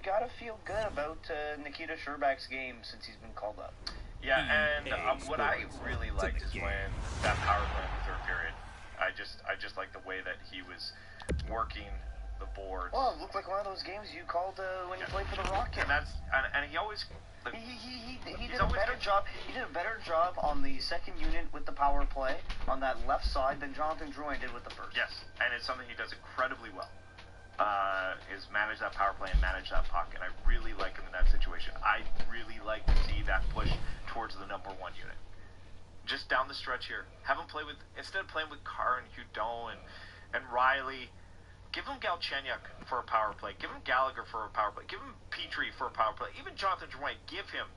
gotta feel good about Nikita Sherbak's game since he's been called up. Yeah, and what I really liked is when that power play in the third period. I just like the way that he was working the boards. Well, it looked like one of those games you called when you played for the Rockets. And he always. He did a better job. He did a better job on the second unit with the power play on that left side than Jonathan Drouin did with the first. Yes, and it's something he does incredibly well. Is manage that power play and manage that puck, and I really like him in that situation. I really like to see that push towards the number one unit. Just down the stretch here, have him play with, instead of playing with Carr and Hudon and Riley, give him Galchenyuk for a power play, give him Gallagher for a power play, give him Petrie for a power play, even Jonathan Drouin, give him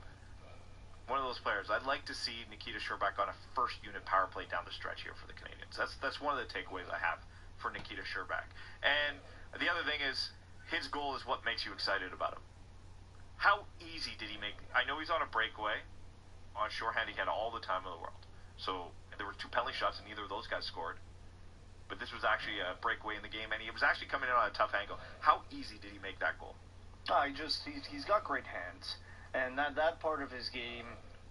one of those players. I'd like to see Nikita Sherbak on a first unit power play down the stretch here for the Canadians. That's one of the takeaways I have for Nikita Sherbak. And the other thing is, his goal is what makes you excited about him. How easy did he make? I know he's on a breakaway. On shorthand, he had all the time in the world. So there were 2 penalty shots, and neither of those guys scored. But this was actually a breakaway in the game, and he was actually coming in on a tough angle. How easy did he make that goal? He's got great hands, and that part of his game,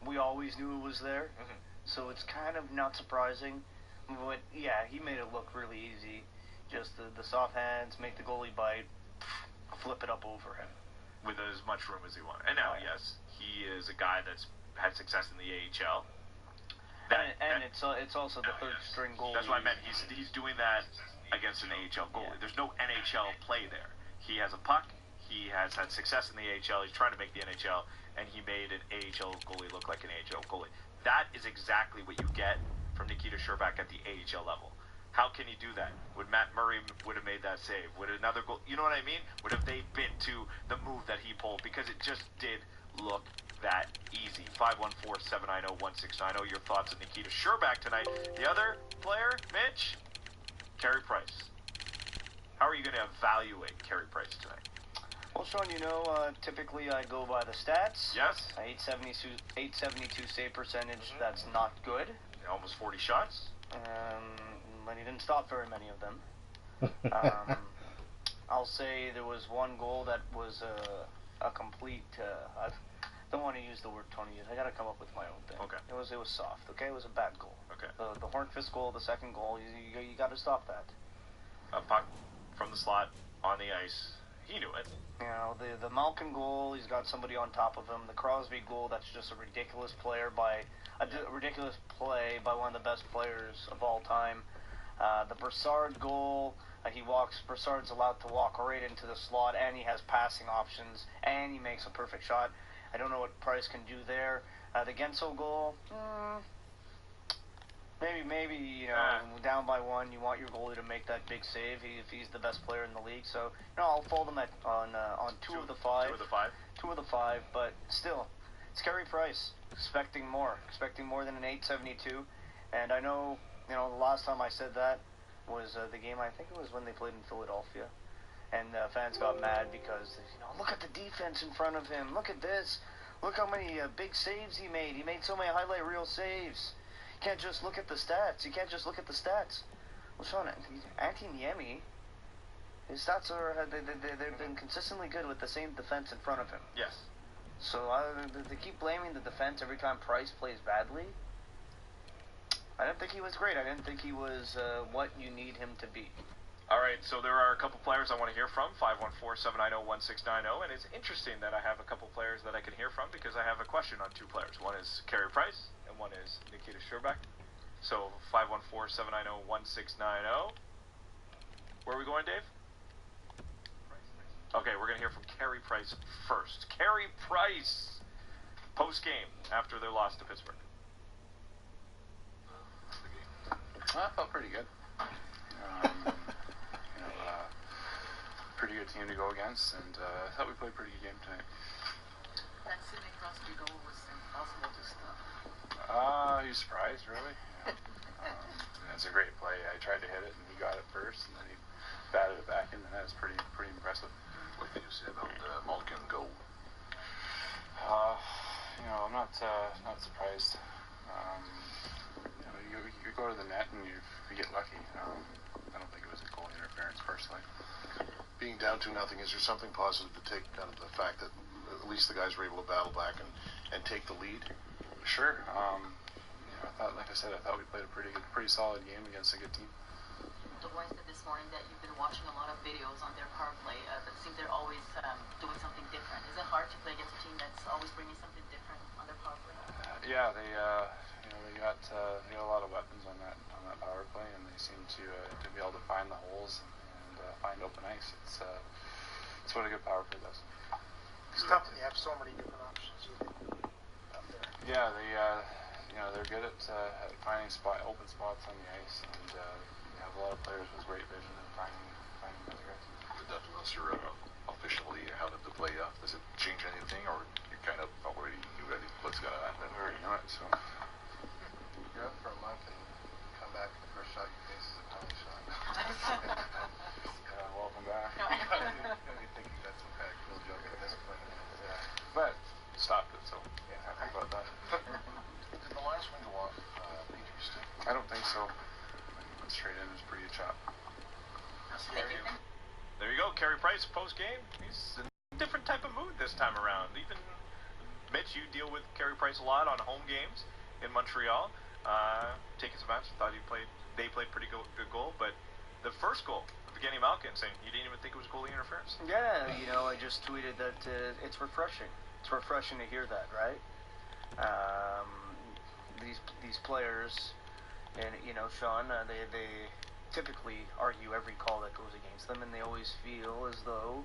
we always knew it was there. Mm-hmm. So it's kind of not surprising. But yeah, he made it look really easy. Just the soft hands, make the goalie bite, flip it up over him. With as much room as he wanted. And now, yes, he is a guy that's had success in the AHL. It's also the third string goalie. That's what I meant. He's doing that against an AHL goalie. Yeah. There's no NHL play there. He has a puck. He has had success in the AHL. He's trying to make the NHL, and he made an AHL goalie look like an AHL goalie. That is exactly what you get from Nikita Sherbak at the AHL level. How can he do that? Would Matt Murray would have made that save? Would another goal? You know what I mean? Would have they been to the move that he pulled? Because it just did look that easy. 514-790-1690. Your thoughts on Nikita Sherbak tonight. The other player, Mitch, Carey Price. How are you going to evaluate Carey Price tonight? Well, Sean, typically I go by the stats. Yes. 872 save percentage. Mm-hmm. That's not good. Almost 40 shots. But he didn't stop very many of them. I'll say there was one goal that was a complete. I don't want to use the word Tony. I got to come up with my own thing. Okay. It was soft. Okay, it was a bad goal. Okay. The Hornqvist goal, the second goal, you got to stop that. A puck from the slot on the ice. He knew it. The Malkin goal, he's got somebody on top of him. The Crosby goal, that's just a ridiculous ridiculous play by one of the best players of all time. The Brassard goal, Brassard's allowed to walk right into the slot, and he has passing options, and he makes a perfect shot. I don't know what Price can do there. The Gensel goal, maybe down by 1, you want your goalie to make that big save if he's the best player in the league. So I'll fold him on two of the five. 2 of the 5, but still, it's Carey Price. Expecting more than an 872, and I know. The last time I said that was the game, I think it was when they played in Philadelphia, and fans got mad because, look at the defense in front of him. Look at this. Look how many big saves he made. He made so many highlight reel saves. You can't just look at the stats. Well, Sean, Antti Niemi, his stats they've been consistently good with the same defense in front of him. Yes. So they keep blaming the defense every time Price plays badly. I didn't think he was great. I didn't think he was what you need him to be. All right, so there are a couple players I want to hear from, 514-790-1690, and it's interesting that I have a couple players that I can hear from because I have a question on 2 players. One is Carey Price, and one is Nikita Sherbak. So 514-790-1690. Where are we going, Dave? Okay, we're going to hear from Carey Price first. Carey Price, post-game, after their loss to Pittsburgh. I felt pretty good. Pretty good team to go against, and I thought we played a pretty good game tonight. That Sidney Crosby goal was impossible to stop. He was surprised, really. It's a great play. I tried to hit it, and he got it first, and then he batted it back in, and that was pretty impressive. What can you say about the Malkin goal? I'm not surprised. You go to the net and you get lucky. I don't think it was a goal interference personally. being down 2-0, is there something positive to take out of the fact that at least the guys were able to battle back and take the lead? Sure. I thought, like I said, I thought we played a pretty solid game against a good team. The boys said this morning that you've been watching a lot of videos on their power play, but it seems they're always doing something different. Is it hard to play against a team that's always bringing something different on their power play? Yeah, they got a lot of weapons on that power play, and they seem to be able to find the holes and find open ice. It's what a good power play does. It's tough when you have so many different options up there. Yeah, they're good at finding open spots on the ice, and they have a lot of players with great vision and finding those guys. That was your officially how did the play up? Does it change anything, or you kind of already knew that what's gonna happen? I already know it, so. You're up for a month and come back and the first shot you face is a penalty shot. Welcome back. You're thinking that's some kind of cool joke at this point. Yeah. But stopped it, so yeah, happy about that. Did the last one go off Peters stick? I don't think so. He went straight in. It was pretty chop. There you go, Carey Price post-game. He's in a different type of mood this time around. Even Mitch, you deal with Carey Price a lot on home games in Montreal. Taking some matches, thought they played pretty good goal, but the first goal at the beginning of Malkin saying you didn't even think it was goalie interference. Yeah, I just tweeted that it's refreshing. It's refreshing to hear that, right? These players, and Sean, they typically argue every call that goes against them, and they always feel as though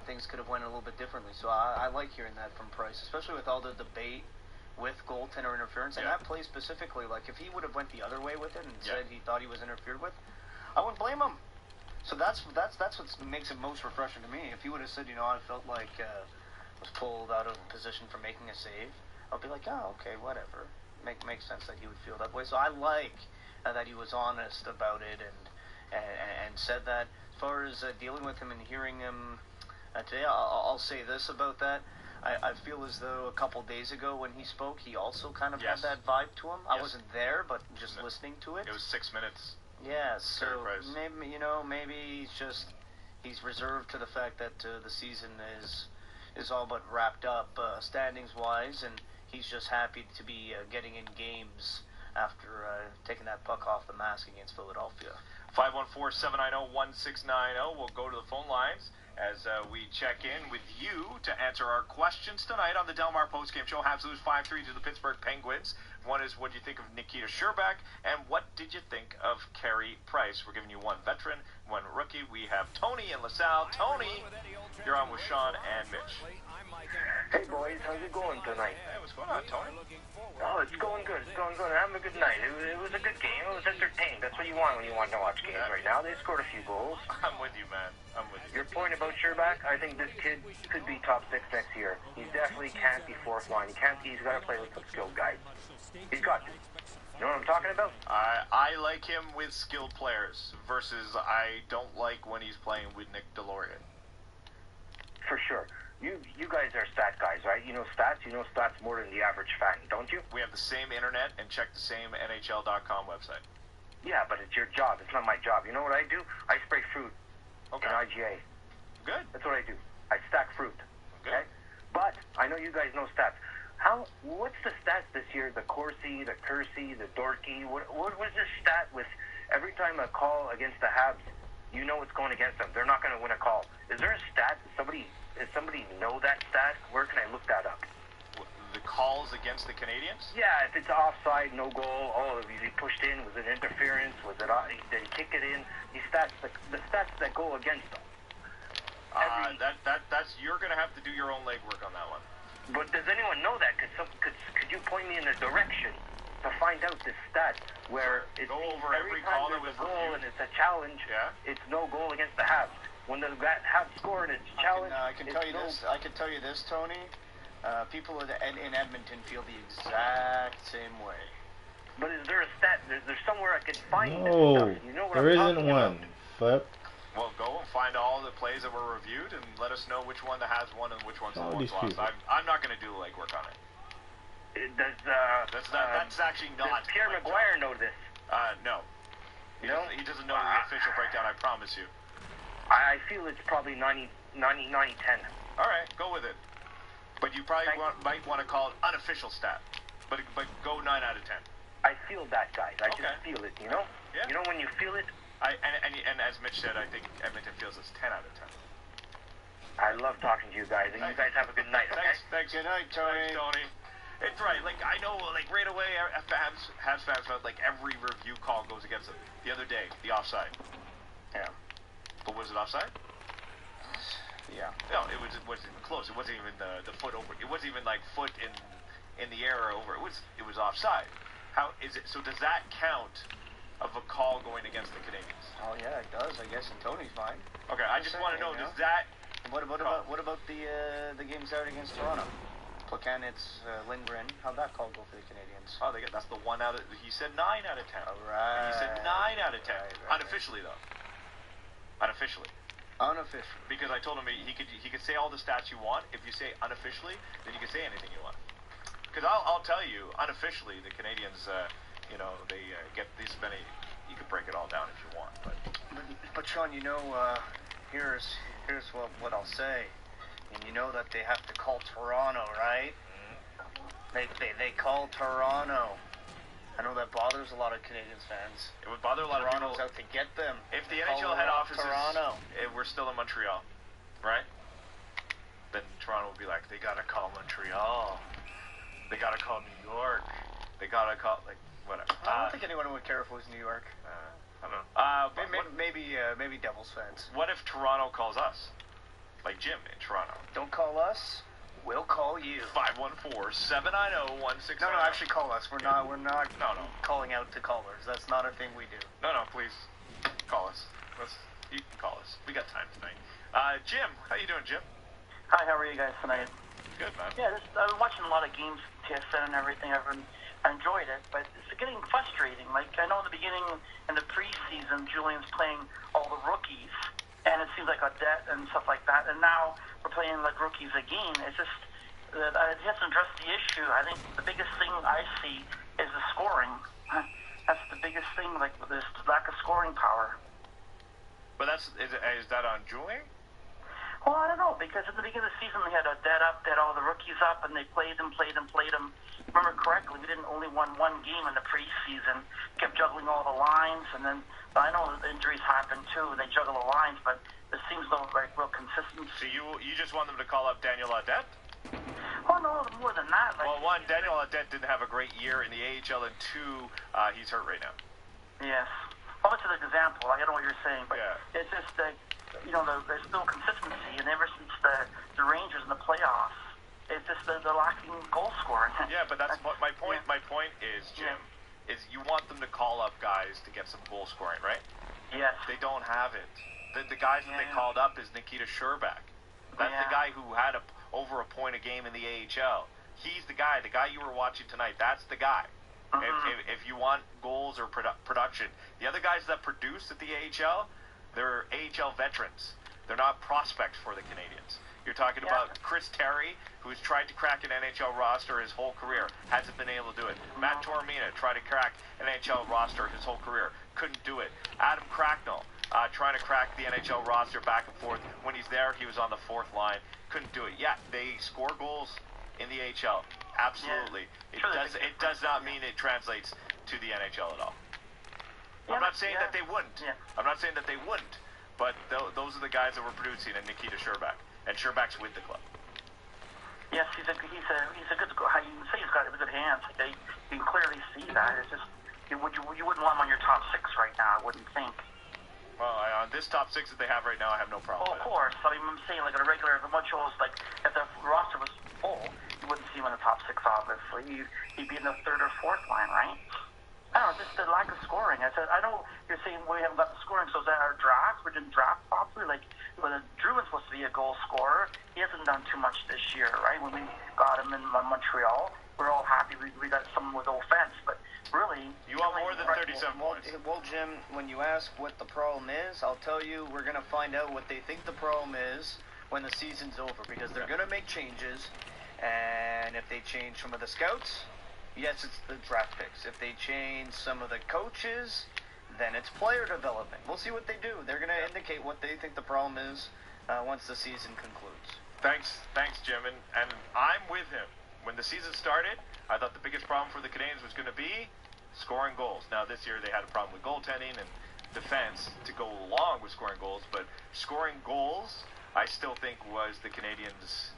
things could have went a little bit differently. So I like hearing that from Price, especially with all the debate with goaltender interference, and that play specifically. Like, if he would have went the other way with it and said he thought he was interfered with, I wouldn't blame him. So that's what makes it most refreshing to me. If he would have said, I felt like was pulled out of position for making a save, I'll be like, oh, okay, whatever. Makes sense that he would feel that way. So I like that he was honest about it and said that. As far as dealing with him and hearing him today, I'll say this about that. I feel as though a couple days ago when he spoke, he also kind of had that vibe to him. I wasn't there, but just listening to it. It was 6 minutes. Yeah, so maybe he's reserved to the fact that the season is all but wrapped up standings wise, and he's just happy to be getting in games after taking that puck off the mask against Philadelphia. 514-790-1690. We'll go to the phone lines as we check in with you to answer our questions tonight on the Delmar Postgame Show. Habs lose 5-3 to the Pittsburgh Penguins. One is, what do you think of Nikita Scherbak? And what did you think of Carey Price? We're giving you one veteran, one rookie. We have Tony in LaSalle. Tony, you're on with Sean and Mitch. Hey boys, how's it going tonight? Hey, what's going on, Tony? Oh, it's going good. It's going good. I'm having a good night. It was a good game. It was entertaining. That's what you want when you want to watch games right now. They scored a few goals. I'm with you, man. I'm with you. Your point about Scherbak, I think this kid could be top 6 next year. He definitely can't be fourth line. He's got to play with some skilled guys. He's got to. You know what I'm talking about? I like him with skilled players versus I don't like when he's playing with Nick Delorier. For sure. You guys are stat guys, right? You know stats more than the average fan, don't you? We have the same internet and check the same NHL.com website. Yeah, but it's your job. It's not my job. You know what I do? I spray fruit in IGA. Good. That's what I do. I stack fruit. Okay? But I know you guys know stats. What's the stats this year? The Corsi, the Kersey, the Dorky? What was this stat with every time a call against the Habs, you know what's going against them? They're not going to win a call. Is there a stat? Does somebody know that stat? Where can I look that up? The calls against the Canadians? Yeah, if it's offside, no goal, was he pushed in, was it interference, did he kick it in? These stats, the stats that go against them. That's you're going to have to do your own legwork on that one. But does anyone know that? Could you point me in the direction to find out this stat where it's go over every call that was a goal reviewed. And it's a challenge, it's no goal against the Habs. When the Habs score and it's a challenge, I can tell you this, Tony. People in Edmonton feel the exact same way. But is there a stat? There's somewhere I can find this No, stuff. You know what there I'm isn't talking one. about? Flip. Well, go and find all the plays that were reviewed and let us know which one that has won and which one's the All one's these lost. people. I'm not going to do the legwork on it. That's actually not. Does Pierre Maguire know this? No. No? He doesn't know the official breakdown, I promise you. I feel it's probably 90, 10. All right, go with it. But you probably might want to call it unofficial stat. But go 9 out of 10. I feel that, guys. I just feel it, you know? Yeah. You know when you feel it? And as Mitch said, I think Edmonton feels it's 10 out of 10. I love talking to you guys, and you guys have a good night, okay? Thanks. Good night, Tony. It's right. Like, I know, like, right away, Habs fans felt like every review call goes against them. The other day, the offside. Yeah. But was it offside? Yeah. No, it wasn't even close. It wasn't even the foot over. It wasn't even, like, foot in the air or over. It was offside. How is it? So does that count of a call going against the Canadians? Oh, yeah, it does, I guess, in Tony's mind. Okay, I just want to know, does that... What about the games out against Toronto? Plekanec, Lindgren, how'd that call go for the Canadians? Oh, that's the 1 out of... He said 9 out of 10. All right. He said 9 out of 10. Right. Unofficially, though. Unofficially. Because I told him he could say all the stats you want. If you say unofficially, then you can say anything you want. Because I'll tell you, unofficially, the Canadians, they get this many... You can break it all down if you want, But Sean, here's what I'll say. And you know that they have to call Toronto, right? Mm-hmm. They call Toronto. I know that bothers a lot of Canadians fans. It would bother a lot Toronto's of people. out to get them. If the NHL head office Toronto. We're still in Montreal, right? Then Toronto would be like, they gotta call Montreal. They gotta call New York. They gotta call, like, whatever. I don't think anyone would care if it was New York. I don't know. Maybe Devils fans. What if Toronto calls us? Like Jim in Toronto. Don't call us. We'll call you. 514-790-1690. No, actually call us. We're not No. calling out to callers. That's not a thing we do. No, please. Call us. You can call us. We got time tonight. Jim, how you doing, Jim? Hi, how are you guys tonight? Good, man. Yeah, I was watching a lot of games, TSN and everything. I enjoyed it, but it's getting frustrating. Like, I know in the beginning, in the preseason, Julian's playing all the rookies, and it seems like Odette and stuff like that, and now we're playing like rookies again. It's just, it hasn't addressed the issue. I think the biggest thing I see is the scoring. That's the biggest thing, like this lack of scoring power. But is that on Julian? Well, I don't know, because at the beginning of the season, they had Odette up, they had all the rookies up, and they played them. Remember correctly, we didn't only won one game in the preseason, kept juggling all the lines, and then I know injuries happen too, they juggle the lines, but it seems no like real consistency. So you just want them to call up Daniel Odette? Oh, no, more than that. Like, well, one, Daniel Odette didn't have a great year in the AHL, and two, he's hurt right now. Yes. Well, that's an example. I know what you're saying, but yeah. It's just that, there's no consistency, and ever since the Rangers in the playoffs, it's just the lacking goal scoring. Yeah, but that's my point. Yeah. My point is, Jim, is you want them to call up guys to get some goal scoring, right? Yes. They don't have it. The guys that they called up is Nikita Sherbak. That's the guy who had over a point a game in the AHL. He's the guy you were watching tonight. That's the guy. Mm-hmm. If you want goals or production, the other guys that produce at the AHL, they're AHL veterans. They're not prospects for the Canadians. You're talking about Chris Terry, who's tried to crack an NHL roster his whole career, hasn't been able to do it. Matt Tormina tried to crack an NHL roster his whole career, couldn't do it. Adam Cracknell trying to crack the NHL roster back and forth. When he's there, he was on the fourth line, couldn't do it. Yeah, they score goals in the AHL, absolutely. Yeah. It does not mean it translates to the NHL at all. I'm not saying that they wouldn't. Yeah. I'm not saying that they wouldn't, but those are the guys that were producing, and Nikita Sherbak. And Sherbak's with the club. Yes, he's a good. You can say he's got good hands. You can clearly see that. It's just you wouldn't want him on your top six right now. I wouldn't think. Well, on this top six that they have right now, I have no problem. Of course. I mean, I'm saying like a regular, if Montreal's like if the roster was full, you wouldn't see him in the top six. Obviously, he'd be in the third or fourth line, right? I don't know, just the lack of scoring. I know you're saying we haven't got the scoring, so is that our draft? We didn't draft properly. Like, when Drew was supposed to be a goal scorer, he hasn't done too much this year, right? When we got him in Montreal, we're all happy we got someone with offense, but really... You want more than 37 points. Well, Jim, when you ask what the problem is, I'll tell you we're going to find out what they think the problem is when the season's over, because they're going to make changes, and if they change some of the scouts... Yes, it's the draft picks. If they change some of the coaches, then it's player development. We'll see what they do. They're going to indicate what they think the problem is once the season concludes. Thanks, Jim, and I'm with him. When the season started, I thought the biggest problem for the Canadiens was going to be scoring goals. Now, this year they had a problem with goaltending and defense to go along with scoring goals, but scoring goals, I still think, was the Canadiens'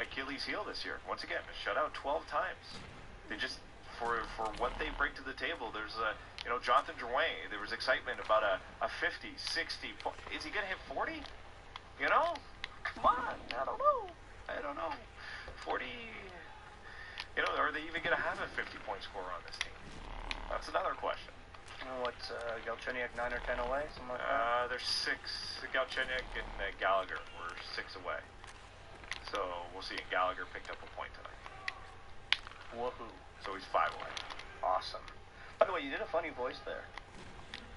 Achilles heel this year. Once again, a shutout 12 times. They just, for what they bring to the table, there's Jonathan Drouin, there was excitement about a 50, 60, is he going to hit 40? You know? Come on, I don't know. 40, are they even going to have a 50-point scorer on this team? That's another question. What's Galchenyuk 9 or 10 away? Something like that? There's 6. Galchenyuk and Gallagher were 6 away. So we'll see. Gallagher picked up a point tonight. Woohoo. So he's 5 away. Awesome. By the way, you did a funny voice there.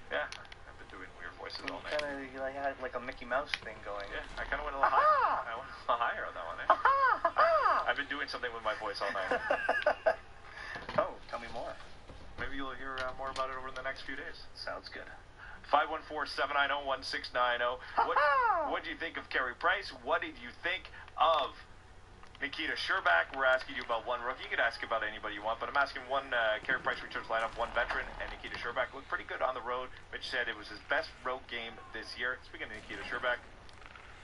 Yeah, I've been doing weird voices all night. You had like a Mickey Mouse thing going. Yeah, I kind of went a little higher. I went a little higher on that one. I've been doing something with my voice all night. Oh, tell me more. Maybe you'll hear more about it over the next few days. Sounds good. 514-790-1690. What do you think of Carey Price? What did you think of Nikita Sherbak? We're asking you about one rookie. You can ask about anybody you want, but I'm asking one Carey Price returns lineup, one veteran, and Nikita Sherbak looked pretty good on the road. Mitch said it was his best road game this year. Speaking of Nikita Sherbak,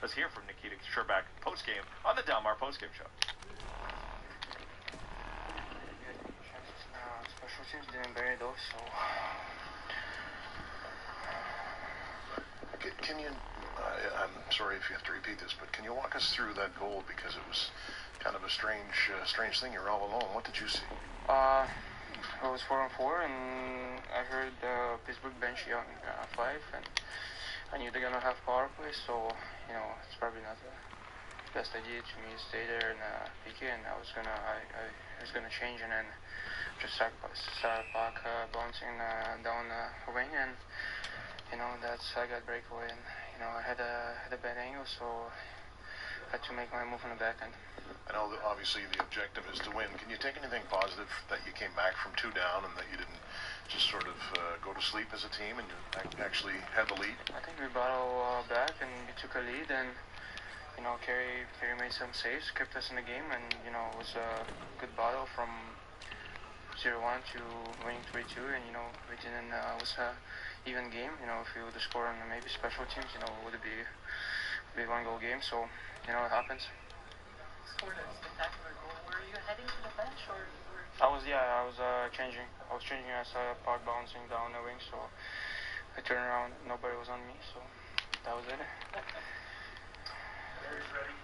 let's hear from Nikita Sherbak post-game on the Delmar post-game show. Special teams didn't bury those, so... Can you, I'm sorry if you have to repeat this, but can you walk us through that goal, because it was kind of a strange thing. You're all alone. What did you see? It was 4-on-4, and I heard Pittsburgh bench yelling 5, and I knew they're gonna have power play, so it's probably not the best idea to me to stay there and PK, and I was gonna change and then just start back bouncing down the wing, and I got breakaway, and I had a bad angle, so I had to make my move on the back end. I know that obviously the objective is to win. Can you take anything positive that you came back from 2 down and that you didn't just sort of go to sleep as a team and you actually had the lead? I think we battled back and we took a lead, and Carey made some saves, kept us in the game, and it was a good battle from 0-1 to winning 3-2, and we didn't. It was a even game. If we would have scored on maybe special teams, it would be a 1-goal game. So it happens. Scored a spectacular goal. Were you heading to the bench, or you were? I was changing. I was changing. I saw a puck bouncing down the wing, so I turned around. Nobody was on me, so that was it. Gary's ready.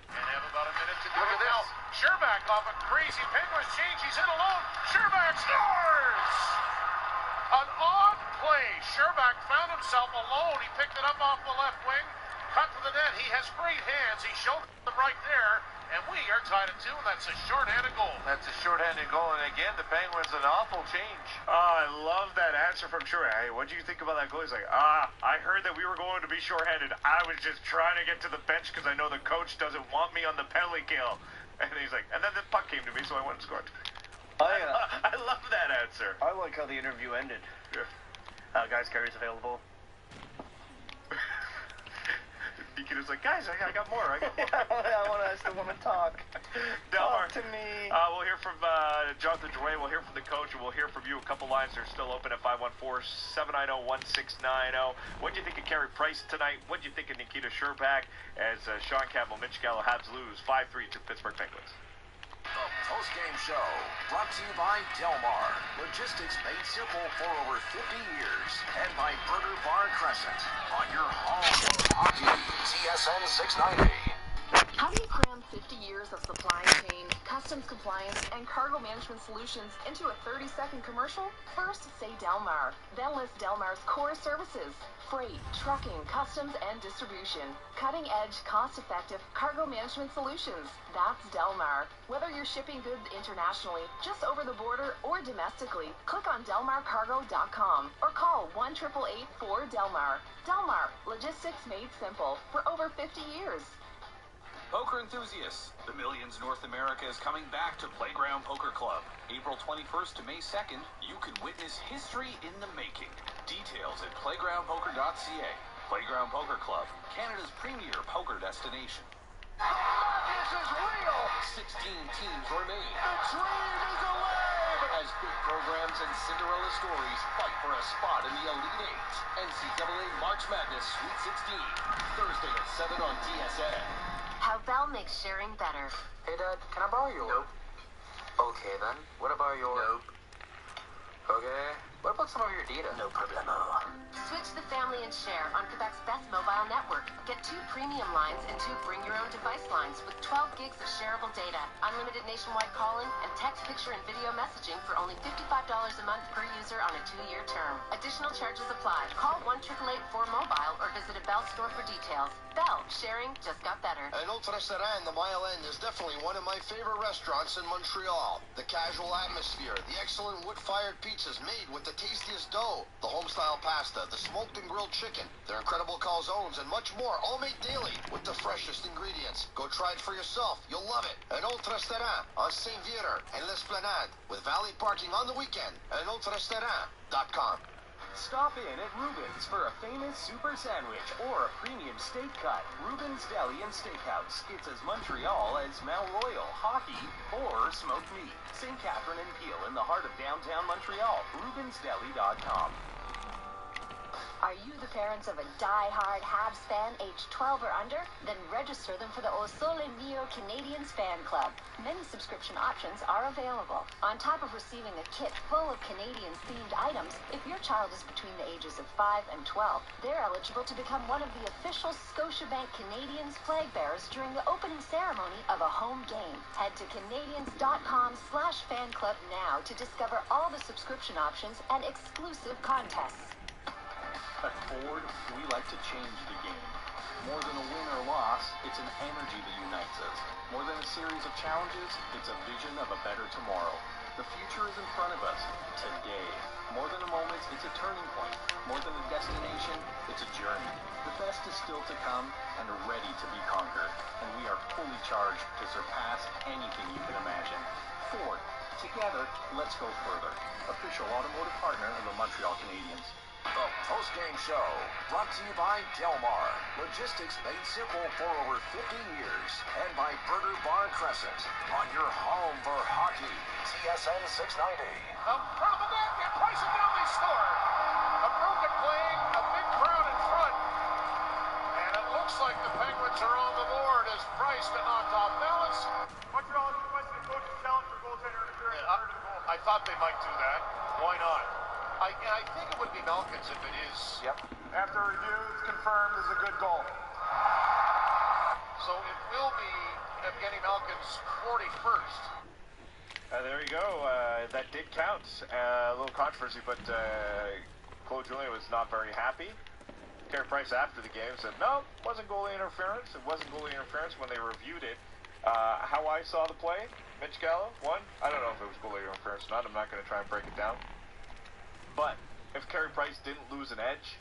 And have about a minute to do it now. Sherbak off a crazy Penguins change. He's in alone. Sherbak scores! An odd play. Sherbak found himself alone. He picked it up off the left wing. Cut to the net. He has great hands. He showed them right there. And we are tied at 2, and that's a shorthanded goal. That's a shorthanded goal, and again, the Penguins an awful change. I love that answer from Shore. Hey, what do you think about that goal? He's like, I heard that we were going to be shorthanded. I was just trying to get to the bench because I know the coach doesn't want me on the penalty kill. And he's like, and then the puck came to me, so I went and scored. I love that answer. I like how the interview ended. Yeah. Guys, Carey's available. Nikita's like, guys, I got more. I still want to talk. Delmar, talk to me. We'll hear from Jonathan Drouin. We'll hear from the coach, and we'll hear from you. A couple lines are still open at 514-790-1690. What do you think of Carey Price tonight? What do you think of Nikita Sherbak as Sean Campbell, Mitch Gallo, Habs lose 5-3 to Pittsburgh Penguins? The Postgame Show, brought to you by Delmar. Logistics made simple for over 50 years. And by Burger Bar Crescent, on your home hockey, TSN 690. How do you cram 50 years of supply chain, customs compliance, and cargo management solutions into a 30-second commercial? First, say Delmar. Then list Delmar's core services: freight, trucking, customs, and distribution. Cutting-edge, cost-effective cargo management solutions. That's Delmar. Whether you're shipping goods internationally, just over the border, or domestically, click on DelmarCargo.com or call 1-888-4-DELMAR. Delmar, logistics made simple for over 50 years. Poker enthusiasts, the Millions North America is coming back to Playground Poker Club. April 21st to May 2nd, you can witness history in the making. Details at playgroundpoker.ca. Playground Poker Club, Canada's premier poker destination. This is real! 16 teams remain. The dream is alive! As big programs and Cinderella stories fight for a spot in the Elite Eight. NCAA March Madness Sweet 16. Thursday at 7 on TSN. How Bell makes sharing better. Hey, Dad, can I borrow your... Nope. Okay, then. What about your... Nope. Okay. What about some of your data? No problemo. Switch the family and share on Quebec's best mobile network. Get 2 premium lines and 2 bring-your-own-device lines with 12 gigs of shareable data, unlimited nationwide calling, and text, picture, and video messaging for only $55 a month per user on a 2-year term. Additional charges apply. Call 1-888-4MOBILE or visit a Bell store for details. Bell, sharing just got better. At Autre Restaurant, the Mile End is definitely one of my favorite restaurants in Montreal. The casual atmosphere, the excellent wood-fired pizzas made with the tastiest dough, the home-style pasta, the smoked and grilled chicken, their incredible calzones, and much more, all made daily with the freshest ingredients. Go try it for yourself. You'll love it. At Autre Restaurant on Saint-Viateur and L'Esplanade with valet parking on the weekend at autrerestaurant.com. Stop in at Reuben's for a famous super sandwich or a premium steak cut. Reuben's Deli and Steakhouse. It's as Montreal as Mount Royal, hockey, or smoked meat. St. Catherine and Peel in the heart of downtown Montreal. RubensDeli.com. Are you the parents of a die-hard Habs fan aged 12 or under? Then register them for the O Sole Mio Canadians Fan Club. Many subscription options are available. On top of receiving a kit full of Canadians-themed items, if your child is between the ages of 5 and 12, they're eligible to become one of the official Scotiabank Canadians flag bearers during the opening ceremony of a home game. Head to Canadians.com/fan club now to discover all the subscription options and exclusive contests. At Ford, we like to change the game. More than a win or loss, it's an energy that unites us. More than a series of challenges, it's a vision of a better tomorrow. The future is in front of us, today. More than a moment, it's a turning point. More than a destination, it's a journey. The best is still to come and ready to be conquered. And we are fully charged to surpass anything you can imagine. Ford, together, let's go further. Official automotive partner of the Montreal Canadiens. The Postgame Show, brought to you by Del Mar. Logistics made simple for over 50 years. And by Burger Bar Crescent, on your home for hockey. TSN 690. Up front of the net, and Price and down they score. A perfect playing, a big crowd in front. And it looks like the Penguins are on the board as Price got knocked off balance. Montreal is requesting a coach's challenge for goaltender interference. I thought they might do that. Why not? I think it would be Malkin's if it is. Yep. After review, it's confirmed as a good goal. So it will be Evgeny Malkin's 41st. There you go. That did count. A little controversy, but Claude Julien was not very happy. Carey Price after the game said, no, it wasn't goalie interference. It wasn't goalie interference when they reviewed it. How I saw the play, Mitch Gallo, I don't know if it was goalie interference or not. I'm not going to try and break it down. But if Carey Price didn't lose an edge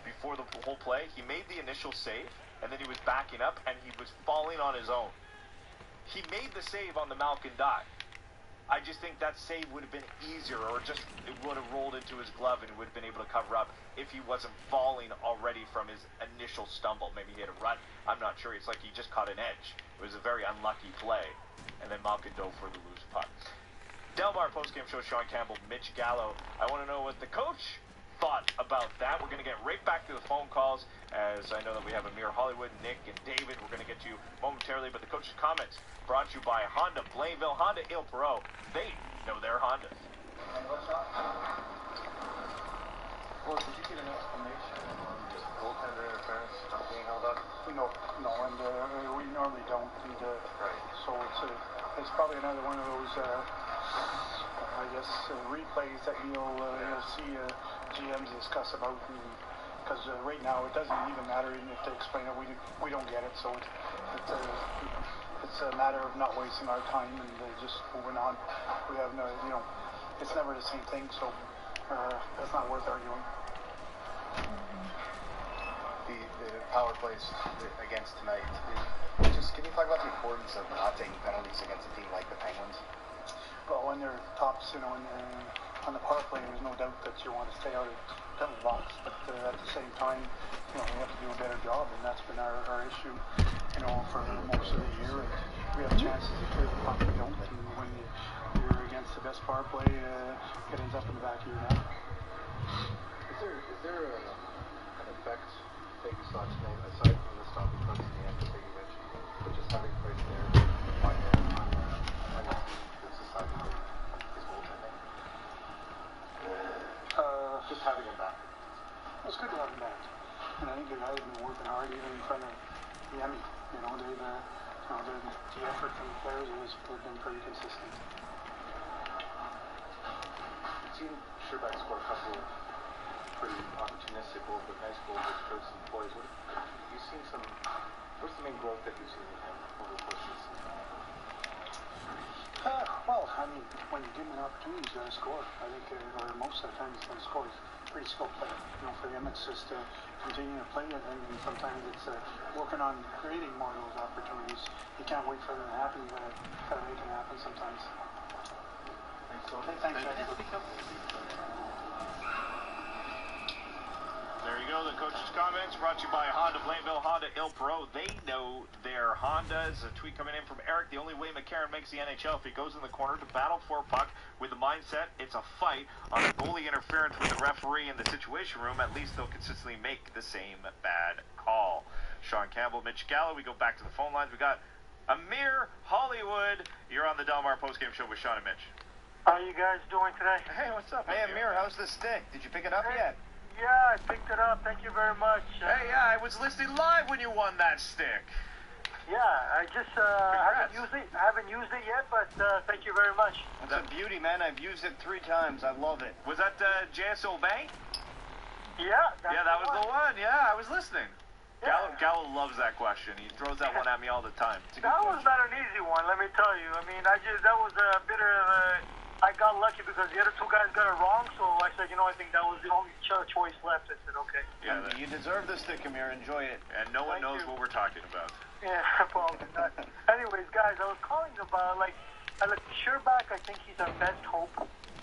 before the whole play, he made the initial save, and then he was backing up, and he was falling on his own. He made the save on the Malkin dive. I just think that save would have been easier, or just it would have rolled into his glove, and he would have been able to cover up if he wasn't falling already from his initial stumble. Maybe he had a run. I'm not sure. It's like he just caught an edge. It was a very unlucky play, and then Malkin dove for the loose puck. Del Mar postgame show, Sean Campbell, Mitch Gallo. I want to know what the coach thought about that. We're going to get right back to the phone calls, as I know that we have Amir Hollywood, Nick, and David. We're going to get to you momentarily, but the coach's comments brought to you by Honda Blainville, Honda Il Perot. They know their Hondas. Well, did you get an explanation on just goaltender interference not being held up? No, and we normally don't. And, right. So it's probably another one of those, I guess, replays that you'll see GMs discuss about. Because right now it doesn't even matter even if they explain it. We don't get it. So it's a matter of not wasting our time and just moving on. We have no, it's never the same thing. So that's not worth arguing. power plays against tonight. Just can you talk about the importance of not taking penalties against a team like the Penguins? Well, when they're tops, on the power play, there's no doubt that you want to stay out of the penalty box. But at the same time, we have to do a better job, and that's been our issue, for most of the year. And we have chances to clear the puck, we don't. And when you're against the best power play, it ends up in the back of your net. Is there an effect that you saw tonight, aside from the stopping pucks in the end that you mentioned, but just having Price there on your team, this decidedly his goaltending? Just having him back. It's good to have him back. And I think the guys have been working hard even in front of the Emmy. The effort from the players has been pretty consistent. You've seen Sherback score a couple of pretty opportunistic goals, but nice goals with strokes and poise. What's the main growth that you've seen with him over the course of the season? When you give him an opportunity, he's going to score. I think, or most of the time he's going to score. He's a pretty skilled player. For him, it's just continuing to play it, and sometimes it's working on creating more of those opportunities. You can't wait for them to happen. You got to make it happen sometimes. Thanks. There you go, the coach's comments brought to you by Honda Blainville, Honda Il Pro. They know their Hondas. A tweet coming in from Eric. The only way McCarron makes the NHL if he goes in the corner to battle for a puck with the mindset it's a fight on a goalie interference with the referee in the situation room. At least they'll consistently make the same bad call. Sean Campbell, Mitch Gallo. We go back to the phone lines. We got Amir Hollywood. You're on the Delmar postgame show with Sean and Mitch. How are you guys doing today? Hey, what's up? Hey, Amir, how's the stick? Did you pick it up yet? Yeah, I picked it up. Thank you very much. Hey, yeah, I was listening live when you won that stick. Yeah, I just haven't used it yet, but thank you very much. It's a beauty, man. I've used it 3 times. I love it. Was that JSO Bank? Yeah. That was the one. Yeah, I was listening. Yeah. Gallo loves that question. He throws that one at me all the time. That was not an easy one, let me tell you. I mean, that was a bit of I got lucky because the other 2 guys got it wrong, so I said, I think that was the only choice left. I said, okay. Yeah, you deserve this stick, Amir. Enjoy it. And no one knows what we're talking about. Yeah, probably not. Anyways, guys, I was calling about, Sherback, I think he's our best hope.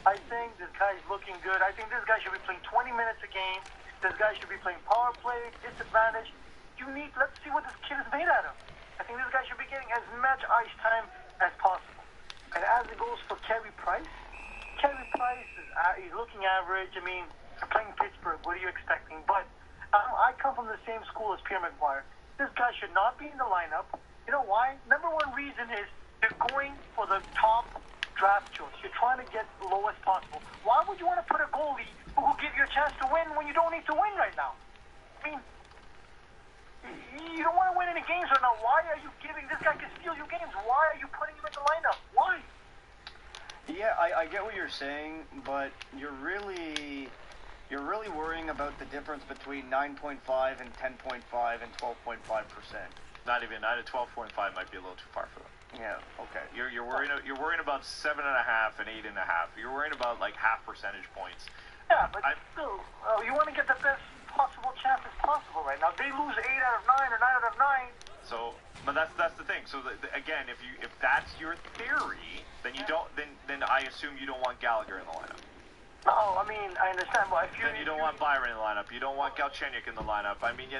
I think this guy's looking good. I think this guy should be playing 20 minutes a game. This guy should be playing power play, disadvantage. Let's see what this kid is made out of. I think this guy should be getting as much ice time as possible. And as it goes for Carey Price he's looking average. I mean, playing Pittsburgh, what are you expecting? But I come from the same school as Pierre McGuire. This guy should not be in the lineup. You know why? Number one reason is you're going for the top draft choice. You're trying to get the lowest possible. Why would you want to put a goalie who will give you a chance to win when you don't need to win right now? I mean, you don't want to win any games right now. Why are you giving this guy can steal you games? Why are you putting him in the lineup? Why? Yeah, I get what you're saying, but you're really worrying about the difference between 9.5 and 10.5 and 12.5%. Not even 9 to 12.5 might be a little too far for them. Yeah. Okay. You're worrying about 7.5 and 8.5. You're worrying about half percentage points. Yeah, but still, you want to get the best possible chance as possible right now. They lose 8 out of 9 or 9 out of 9. So, but that's the thing. So again, if that's your theory, then you don't. Then I assume you don't want Gallagher in the lineup. No, I mean I understand, but then you don't want Byron in the lineup. You don't want Galchenyuk in the lineup. I mean, you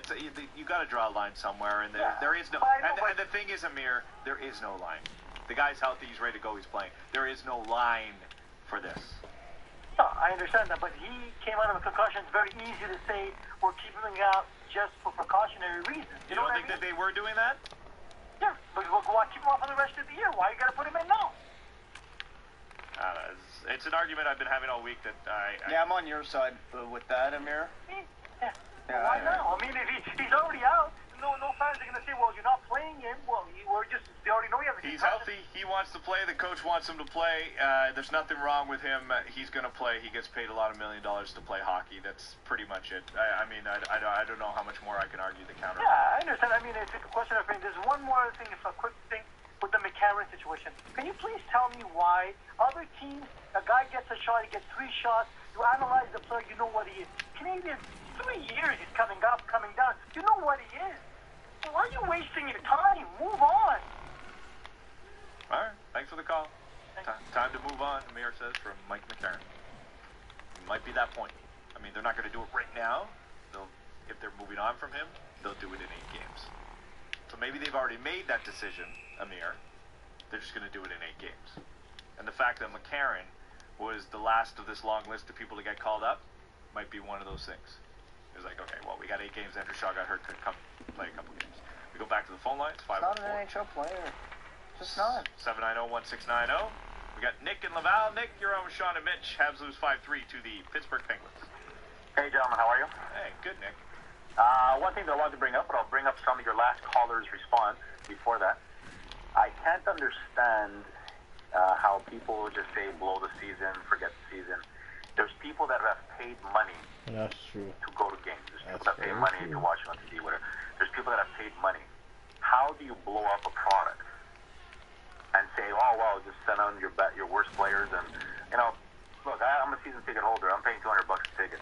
got to draw a line somewhere, and there is no. And the thing is, Amir, there is no line. The guy's healthy. He's ready to go. He's playing. There is no line for this. No, I understand that, but he came out of a concussion. It's very easy to say we're keeping him out just for precautionary reasons. You don't think that they were doing that? Yeah, but we'll go out, keep him off for the rest of the year. Why you got to put him in now? It's an argument I've been having all week that Yeah, I'm on your side with that, Amir. Yeah. Why now? I mean, if he's already out, no fans are going to say, well, you're not playing him. Well, they already know you have a He's healthy. He wants to play. The coach wants him to play. There's nothing wrong with him. He's going to play. He gets paid a lot of $1 million to play hockey. That's pretty much it. I mean, I don't know how much more I can argue the counter. Yeah, I understand. I mean, it's a question of there's one more thing, a quick thing with the McCarron situation. Can you please tell me why other teams, a guy gets a shot, he gets 3 shots, you analyze the player, you know what he is. Canadians 3 years he's coming up, coming down. You know what he is. So why are you wasting your time? Move on. All right. Thanks for the call. Time to move on, Amir says, from Mike McCarron. It might be that point. I mean, they're not going to do it right now. If they're moving on from him, they'll do it in 8 games. So maybe they've already made that decision, Amir. They're just going to do it in 8 games. And the fact that McCarron was the last of this long list of people to get called up might be one of those things. It was like, okay, well, we got 8 games. Andrew Shaw got hurt, could come play a couple games. We go back to the phone lines. 514. Not an NHL player. Just not. 790-1690. We got Nick in Laval. Nick, you're on with Sean and Mitch. Habs lose 5-3 to the Pittsburgh Penguins. Hey, gentlemen, how are you? Hey, good, Nick. One thing that I wanted to bring up, but I'll bring up some of your last caller's response before that. I can't understand how people just say blow the season, forget the season. There's people that have paid money That's true. to go to games. There's people that pay money to watch it on TV, whatever. There's people that have paid money. How do you blow up a product and say, oh, well, just send on your worst players? And, you know, look, I'm a season ticket holder. I'm paying $200 a ticket.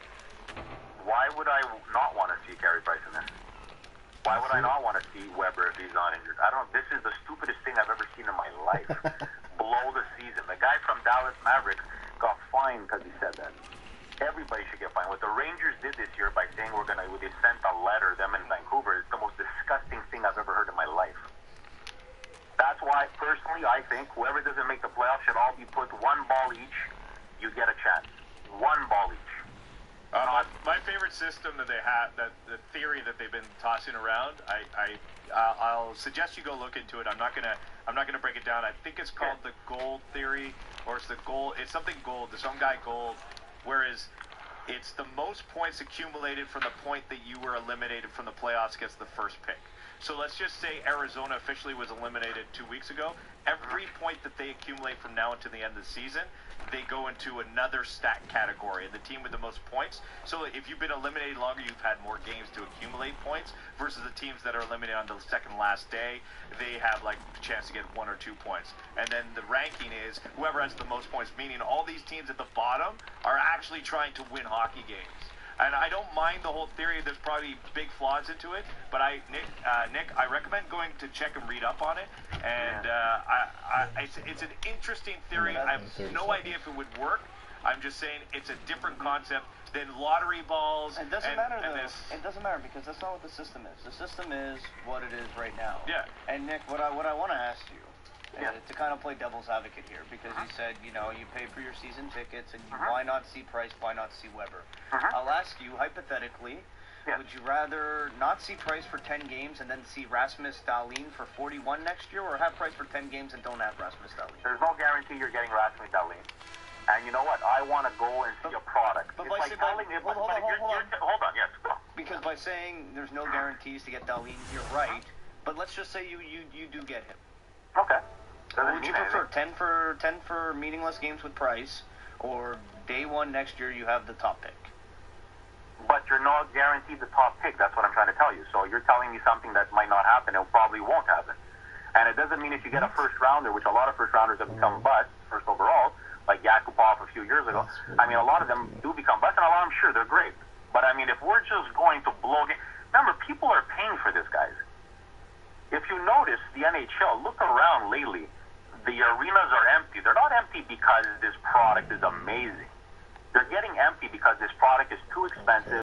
Why would I not want to see Carey Price in this? Why would I not want to see Weber if he's not injured? This is the stupidest thing I've ever seen in my life. Blow the season. The guy from Dallas Mavericks got fined because he said that. Everybody should get fined. What the Rangers did this year by saying they sent a letter, them in Vancouver, is the most disgusting thing I've ever heard in my life. That's why, personally, I think whoever doesn't make the playoffs should all be put 1 ball each. You get a chance. 1 ball each. My favorite system that they have, that the theory that they've been tossing around, I'll suggest you go look into it. I'm not gonna break it down. I think it's called the gold theory, or it's something gold. There's some guy gold, whereas it's the most points accumulated from the point that you were eliminated from the playoffs gets the first pick. So let's just say Arizona officially was eliminated 2 weeks ago. Every point that they accumulate from now until the end of the season, they go into another stat category, and the team with the most points. So if you've been eliminated longer, you've had more games to accumulate points, versus the teams that are eliminated on the second last day, they have like a chance to get 1 or 2 points. And then the ranking is whoever has the most points, meaning all these teams at the bottom are actually trying to win hockey games. And I don't mind the whole theory. There's probably big flaws into it, but Nick, I recommend going to check and read up on it. And it's an interesting theory. I have no idea if it would work. I'm just saying it's a different concept than lottery balls. It doesn't matter, though. It doesn't matter because that's not what the system is. The system is what it is right now. Yeah. And Nick, what I want to ask you, to kind of play devil's advocate here, because you said, you pay for your season tickets, and why not see Price, why not see Weber? I'll ask you, hypothetically, would you rather not see Price for 10 games and then see Rasmus Dahlin for 41 next year, or have Price for 10 games and don't have Rasmus Dahlin? There's no guarantee you're getting Rasmus Dahlin. And you know what? I want to go and see a product. But it's like telling me... Hold on, yes, go. Because by saying there's no guarantees to get Dahlin, you're right, but let's just say you do get him. Okay. Would you prefer 10 for meaningless games with Price, or day 1 next year you have the top pick? But you're not guaranteed the top pick. That's what I'm trying to tell you. So you're telling me something that might not happen. It probably won't happen. And it doesn't mean if you get a first rounder, which a lot of first rounders have become busts, first overall, like Yakupov a few years ago. I mean, a lot of them do become busts, and a lot of them, sure, they're great. But I mean, if we're just going to blow games, remember, people are paying for this, guys. If you notice the NHL, look around lately. The arenas are empty. They're not empty because this product is amazing. They're getting empty because this product is too expensive.